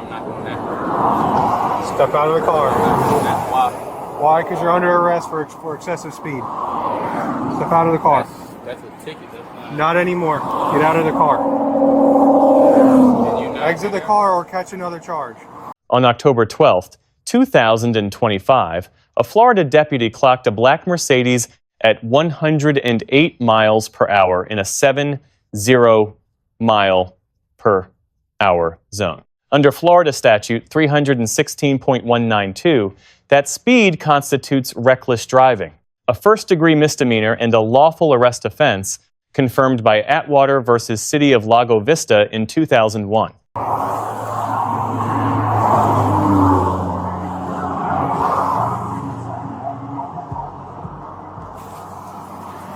I'm not doing that. Step out of the car. I'm not doing that. Why? Why? Because you're under arrest for excessive speed. Step out of the car. That's a ticket. That's Not anymore. Get out of the car. Exit the car or catch another charge. On October 12th, 2025, a Florida deputy clocked a black Mercedes at 108 miles per hour in a 70 mile per hour zone. Under Florida statute 316.192, that speed constitutes reckless driving, a first-degree misdemeanor and a lawful arrest offense confirmed by Atwater versus City of Lago Vista in 2001.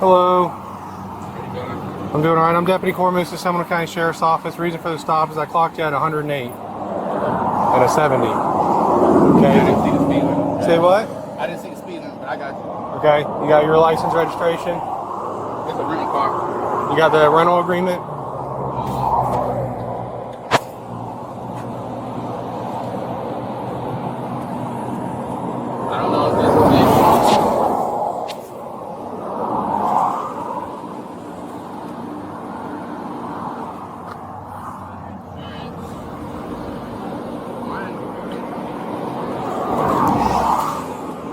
Hello. I'm doing all right. I'm Deputy Cormus of Seminole County Sheriff's Office. Reason for the stop is I clocked you at 108 and a 70. Okay. I didn't see the speed limit. Say what? I didn't see the speed limit, but I got you. Okay. You got your license registration? It's a rental car. You got the rental agreement? I don't know if this is it.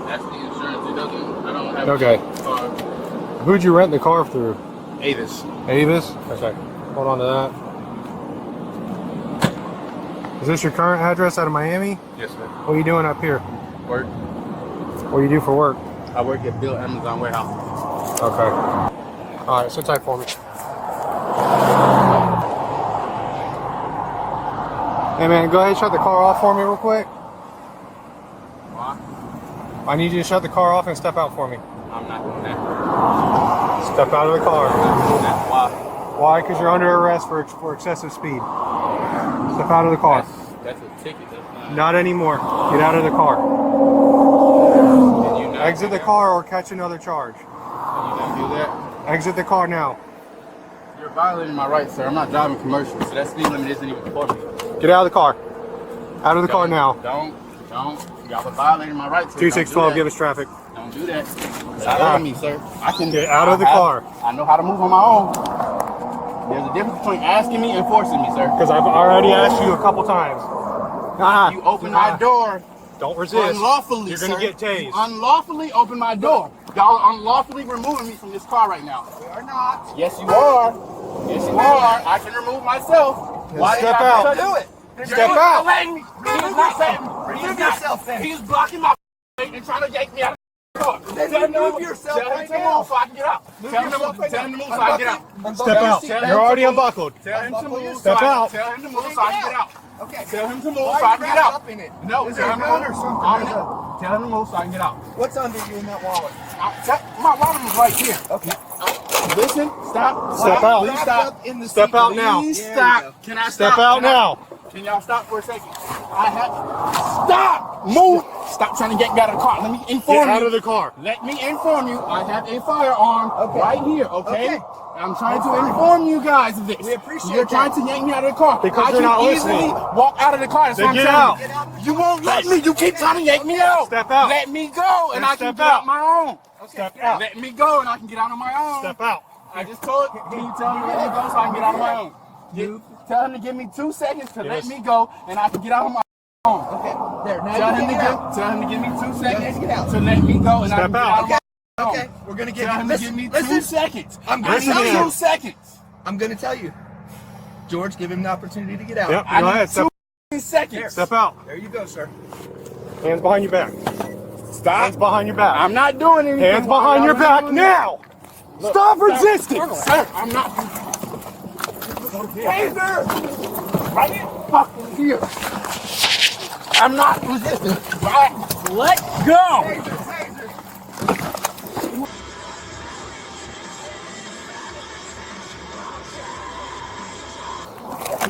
That's the insurance. It doesn't. I don't have. Okay. A car. Who'd you rent the car through? Avis. Avis? Okay. Hold on to that. Is this your current address out of Miami? Yes, sir. What are you doing up here? Work. What do you do for work? I work at Bill Amazon warehouse. Okay. All right, sit tight for me. Hey man, go ahead and shut the car off for me real quick. Why? I need you to shut the car off and step out for me. I'm not doing that. Step out of the car. I'm not doing that. Why? Why? Because you're under arrest for excessive speed. Step out of the car. That's a ticket. That's not. Not anymore. Get out of the car. Can you not Exit do the that? car or catch another charge. Can you not do that? Exit the car now. You're violating my rights, sir. I'm not driving commercial, so that speed limit isn't even for me. Get out of the car. Out of the car now. Don't. Y'all are violating my rights. 2612, give us traffic. Don't do that. It's out of me, sir. I can Get out of the car. I know how to move on my own. There's a difference between asking me and forcing me, sir. Because I've already asked you a couple times. You open my door. Don't resist. Unlawfully, You're going to get tased. You unlawfully open my door. Y'all are unlawfully removing me from this car right now. We are not. Yes, you are. Yes, you are. I can remove myself. Why Step out. do it? Step out. Letting me. Remove yourself. He's blocking my and trying to yank me out of the car. Tell him to move yourself. Tell him to move so I can get out. Tell him to move so I can get out. Step out. You're already unbuckled. Tell him to move. Step out. Tell him to move so I can get out. Okay. Tell him to move so I can get out. No, Is tell there him a to gun move. or something? Tell him to move so I can get out. What's under you in that wallet? My wallet is right here. Okay. Listen, stop. Step out. Please stop. In the Step seat. out now. Please There stop. you go. Can I Step stop? out now. Can y'all stop for a second? Stop! Move! Stop trying to get me out of the car. Let me inform Get you. out of the car. Let me inform you. I have a firearm right here, okay? Okay. I'm trying to inform you guys of this. We appreciate You're that. trying to yank me out of the car. Because I you're can not easily listening. walk out of the car. That's Then what I'm get telling out. you. You won't let me. You keep trying to yank me out. Step out. Let me go, and Then I can step get out out. my own. Step out. Let me go, and I can get out on my own. Step out. I just told. Can you tell me to let me go so I can get out on my own? Tell him to give me 2 seconds to let me go, and I can get out on my own. Okay. There. Now Tell you him can get out. tell him to give me 2 seconds Get out. to let me go, and I Step can get out. out on my own. Okay. We're gonna give Tell him you. to give me Listen. 2 seconds. I'm gonna Listen tell to you. him. 2 seconds. I'm gonna tell you. George, give him the opportunity to get out. Yep. I Go need ahead. 2 seconds. Step out. There you go, sir. Hands behind your back. Stop. Hands behind your back. I'm not doing anything. Hands behind your back now. Stop resisting. Sir, I'm not. Taser! Right fucking here. I'm not resisting. Right? Let go.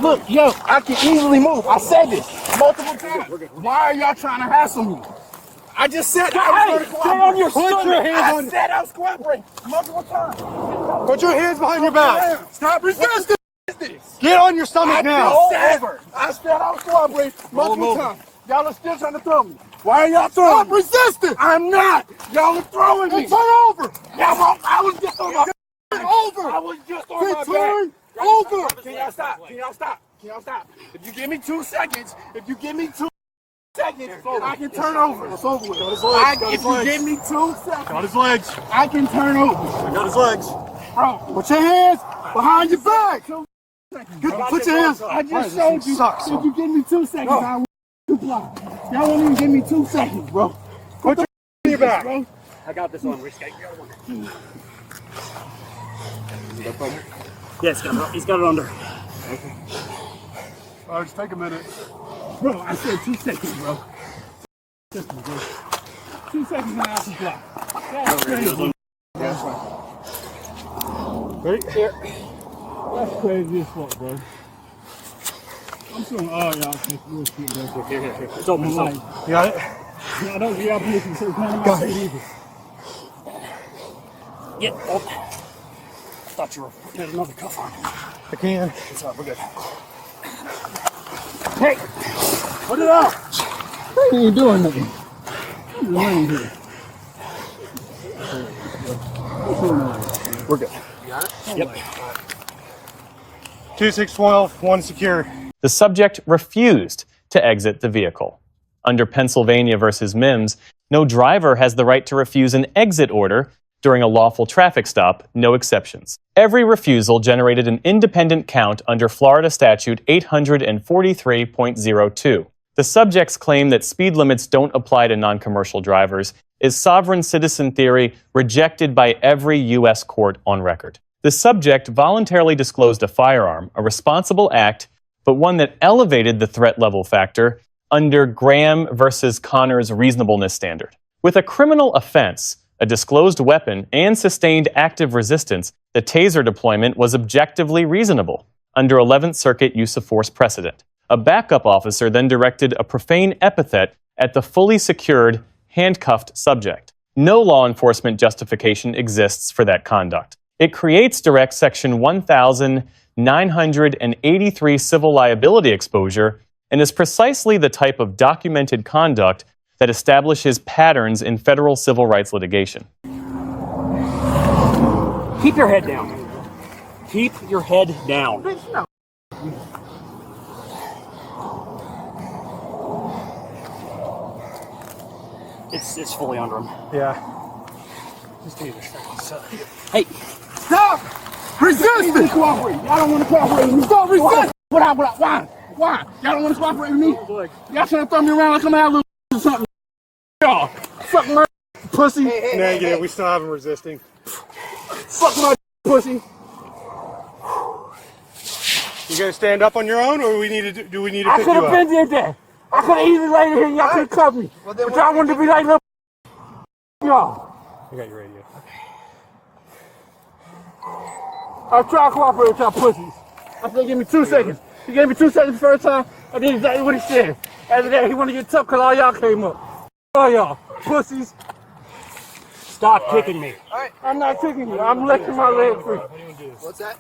Look, yo, I can easily move. I said this multiple times. Why are y'all trying to hassle me? I just said I was going to on your Put your hands I on. said I was cooperating multiple times. Put your hands behind your back. Stop resisting. What is this? Get on your stomach now. I said I was cooperating multiple times. Y'all are still trying to throw me. Why are y'all throwing me? Resisting. I'm not. Y'all are throwing me. Turn over. I was just on my Turn over. I was just on my Turn back. over. Can y'all stop? Can y'all stop? Can y'all stop? If you give me 2 seconds, I can turn over. It's over with. If you give me 2 seconds, Got his legs. I can turn over. I got his legs. Bro, Put your hands behind your back. Put your hands. I just showed you. Sucks. If you give me 2 seconds, I will comply. Y'all won't even give me 2 seconds, bro. Put your back. Bro. I got this on. Risky. Yes, he's got it under. All right, just take a minute. Bro, I said 2 seconds, bro. 2 seconds and I'll comply. That's crazy. Ready? Here. That's crazy as fuck, bro. I'm showing all y'all shit real shit, bro. Here. It's open. It's open. You got it? I don't give y'all permission, so it's none of my shit either. Yeah. Oh. I thought you were putting another cuff on. I can. It's all right. We're good. Hey! Put it out! What are you doing nothing? I'm running here. We're good. You got it? Yep. 2612, 1 secure. The subject refused to exit the vehicle. Under Pennsylvania versus Mimms, no driver has the right to refuse an exit order during a lawful traffic stop, no exceptions. Every refusal generated an independent count under Florida Statute 843.02. The subject's claim that speed limits don't apply to non-commercial drivers is sovereign citizen theory rejected by every U.S. court on record. The subject voluntarily disclosed a firearm, a responsible act, but one that elevated the threat level factor under Graham versus Connor's reasonableness standard. With a criminal offense, a disclosed weapon, and sustained active resistance, the taser deployment was objectively reasonable under 11th Circuit use of force precedent. A backup officer then directed a profane epithet at the fully secured, handcuffed subject. No law enforcement justification exists for that conduct. It creates direct Section 1983 civil liability exposure and is precisely the type of documented conduct that establishes patterns in federal civil rights litigation. Keep your head down. Keep your head down. It's fully under him. Yeah. Just give me a second. Hey. Stop! Resist! Cooperate. Y'all don't want to cooperate with me. Stop resist! Why? Why? Y'all don't want to cooperate with me? Y'all trying to throw me around like I'm out of little or something. Y'all. Fuck my pussy. Negative. We still have him resisting. Fuck my pussy. You gonna stand up on your own, or do we need to pick you up? I could have been there. I could have easily laid here and y'all could have covered me. But y'all wanted to be like little y'all. I got your radio. I tried to cooperate with y'all pussies. I said, give me 2 seconds. He gave me 2 seconds the first time. I did exactly what he said. After that, he wanted to get tough because all y'all came up. All y'all pussies. Stop kicking me. I'm not kicking you. I'm letting my leg free. What's that?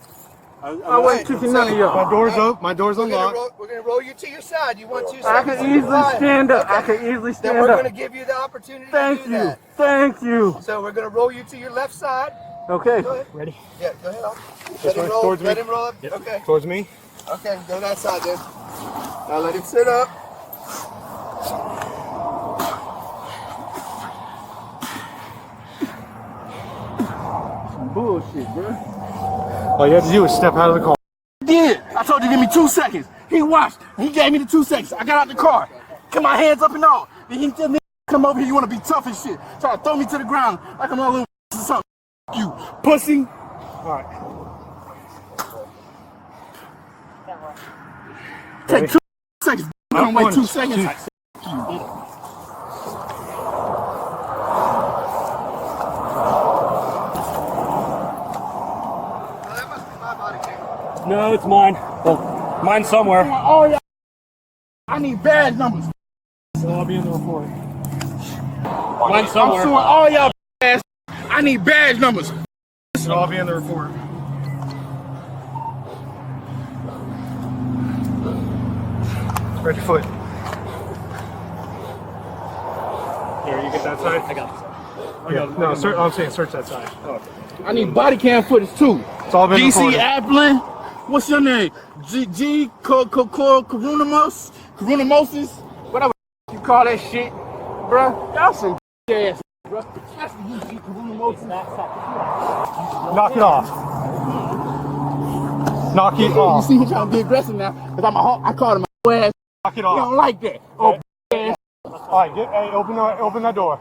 I wasn't kicking none of y'all. My door's open. My door's unlocked. We're gonna roll you to your side. You want 2 seconds? I can easily stand up. I can easily Then stand we're up. gonna give you the opportunity Thank to do you. that. Thank you. So we're gonna roll you to your left side. Okay. Go ahead. Ready? Yeah, go ahead. This Let him way, roll. towards me. Let him roll up. Yep. Okay. Towards me. Okay, go that side then. Now let him sit up. Bullshit, bro. All you have to do is step out of the car. Did. I told you to give me 2 seconds. He watched. He gave me the 2 seconds. I got out the car. Got my hands up and all. Then he tell me, come over here. You want to be tough and shit. Try to throw me to the ground like I'm a little or something. You pussy. All right. Take 2 seconds. I don't wait 2 seconds. That must be my body cam. No, it's mine. Well, mine's somewhere. Oh yeah. I need badge numbers. So I'll be in the report. Mine's I'm somewhere. suing all y'all ass. I need badge numbers. It'll all be in the report. Where's your foot? Here, you get that side? I got this side. No, I'm saying search that side. Oh. I need body cam footage too. It's all been DC recorded. Applin. What's your name? Carunamosis? Whatever you call that shit, bruh. Y'all some ass, bruh. Especially you, G. Carunamosis. Knock it off. Knock it off. You see me trying to be aggressive now? Because I called him my ass. Knock it You off. don't like that. Oh, ass. All right, hey, open that door.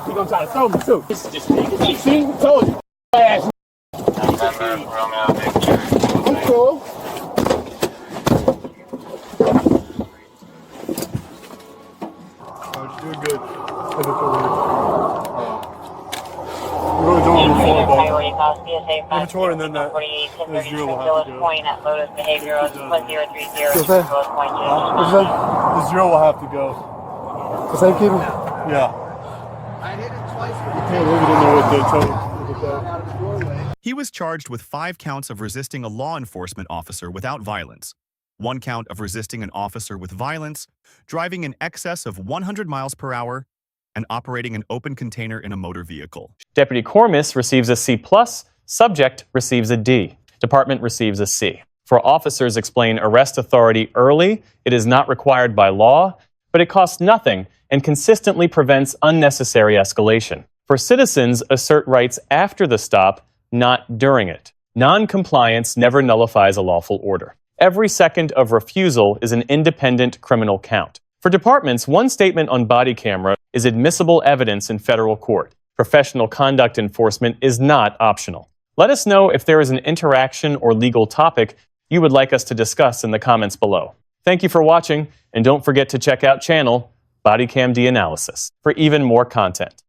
He gonna try to throw me too. See? Told you. Ass. I'm cool. You're doing good. We're really doing it before, but inventory and then that zero will have to go. The zero will have to go. The safekeeping? Yeah. I hit it twice. You can't leave it in there with the total. He was charged with 5 counts of resisting a law enforcement officer without violence, 1 count of resisting an officer with violence, driving in excess of 100 miles per hour, and operating an open container in a motor vehicle. Deputy Cormiss receives a C+, subject receives a D. Department receives a C. For officers explain arrest authority early, it is not required by law, but it costs nothing and consistently prevents unnecessary escalation. For citizens, assert rights after the stop, not during it. Non-compliance never nullifies a lawful order. Every second of refusal is an independent criminal count. For departments, one statement on body camera is admissible evidence in federal court. Professional conduct enforcement is not optional. Let us know if there is an interaction or legal topic you would like us to discuss in the comments below. Thank you for watching, and don't forget to check out channel Bodycam D Analysis for even more content.